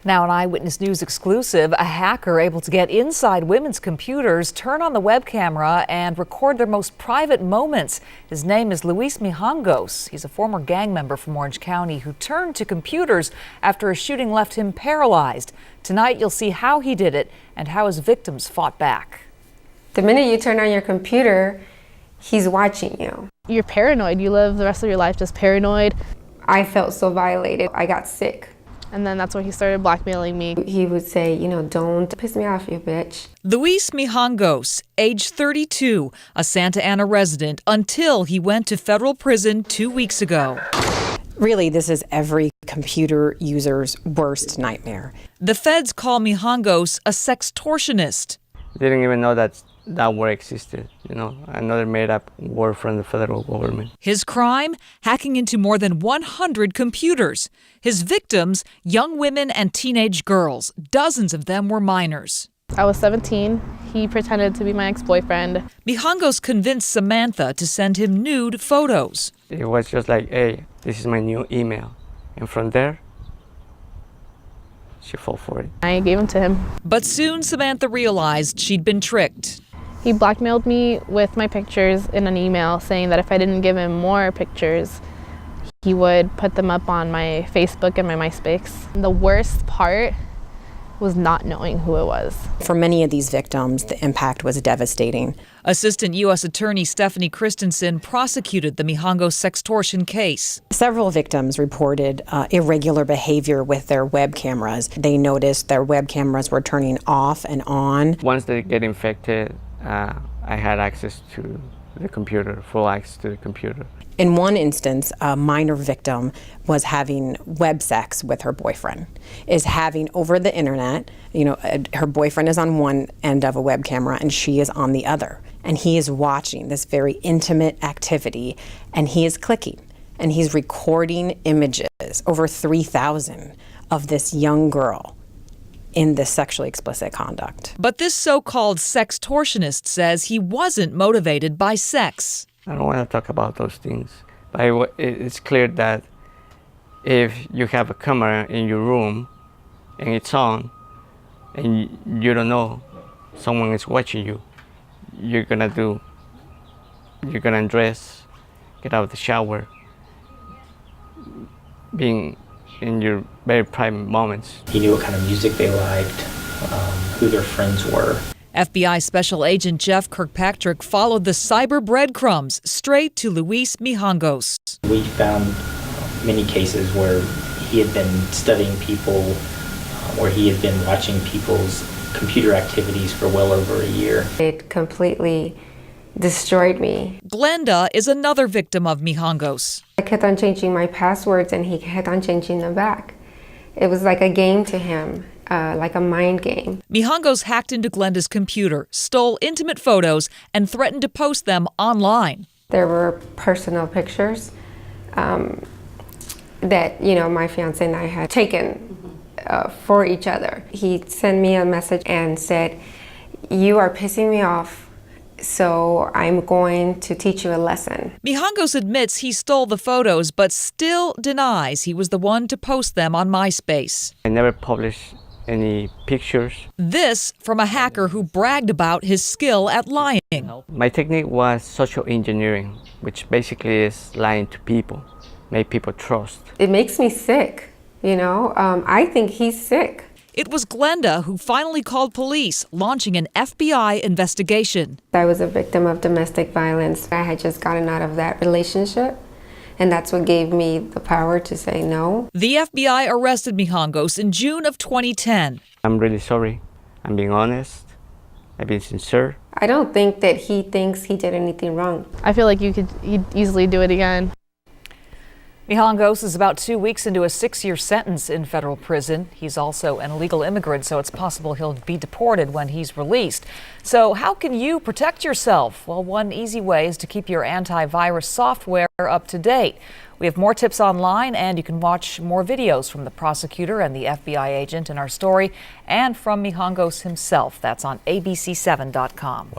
Now, an Eyewitness News exclusive, a hacker able to get inside women's computers, turn on the web camera, and record their most private moments. His name is Luis Mijangos. He's a former gang member from Orange County who turned to computers after a shooting left him paralyzed. Tonight, you'll see how he did it and how his victims fought back. The minute you turn on your computer, he's watching you. You're paranoid. You live the rest of your life just paranoid. I felt so violated. I got sick. And then that's when he started blackmailing me. He would say, don't piss me off, you bitch. Luis Mijangos, age 32, a Santa Ana resident, until he went to federal prison 2 weeks ago. Really, this is every computer user's worst nightmare. The feds call Mijangos a sextortionist. Didn't even know that word existed, another made-up word from the federal government. His crime? Hacking into more than 100 computers. His victims? Young women and teenage girls. Dozens of them were minors. I was 17. He pretended to be my ex-boyfriend. Mijangos convinced Samantha to send him nude photos. It was just like, hey, this is my new email. And from there, she fell for it. I gave them to him. But soon Samantha realized she'd been tricked. He blackmailed me with my pictures in an email saying that if I didn't give him more pictures, he would put them up on my Facebook and my MySpace. The worst part was not knowing who it was. For many of these victims, the impact was devastating. Assistant U.S. Attorney Stephanie Christensen prosecuted the Mijangos sextortion case. Several victims reported irregular behavior with their web cameras. They noticed their web cameras were turning off and on. Once they get infected, I had access to the computer, full access to the computer. In one instance, a minor victim was having web sex with her boyfriend, is having over the internet, her boyfriend is on one end of a web camera and she is on the other. And he is watching this very intimate activity and he is clicking and he's recording images, over 3,000 of this young girl in this sexually explicit conduct. But this so-called sextortionist says he wasn't motivated by sex. I don't want to talk about those things, but it's clear that if you have a camera in your room and it's on and you don't know someone is watching you, you're gonna undress, get out of the shower, being in your very private moments. He knew what kind of music they liked, who their friends were. FBI Special Agent Jeff Kirkpatrick followed the cyber breadcrumbs straight to Luis Mijangos. We found many cases where he had been studying people, where he had been watching people's computer activities for well over a year. It completely destroyed me. Glenda is another victim of Mijangos. I kept on changing my passwords and he kept on changing them back. It was like a game to him. Like a mind game. Mijangos hacked into Glenda's computer, stole intimate photos, and threatened to post them online. There were personal pictures that, my fiance and I had taken for each other. He sent me a message and said, "You are pissing me off, so I'm going to teach you a lesson." Mijangos admits he stole the photos, but still denies he was the one to post them on MySpace. I never published any pictures. This from a hacker who bragged about his skill at lying. My technique was social engineering, which basically is lying to people, make people trust. It makes me sick, I think he's sick. It was Glenda who finally called police, launching an FBI investigation. I was a victim of domestic violence. I had just gotten out of that relationship. And that's what gave me the power to say no. The FBI arrested Mijangos in June of 2010. I'm really sorry. I'm being honest. I've been sincere. I don't think that he thinks he did anything wrong. I feel like he'd easily do it again. Mijangos is about 2 weeks into a 6-year sentence in federal prison. He's also an illegal immigrant, so it's possible he'll be deported when he's released. So how can you protect yourself? Well, one easy way is to keep your antivirus software up to date. We have more tips online, and you can watch more videos from the prosecutor and the FBI agent in our story, and from Mijangos himself. That's on abc7.com.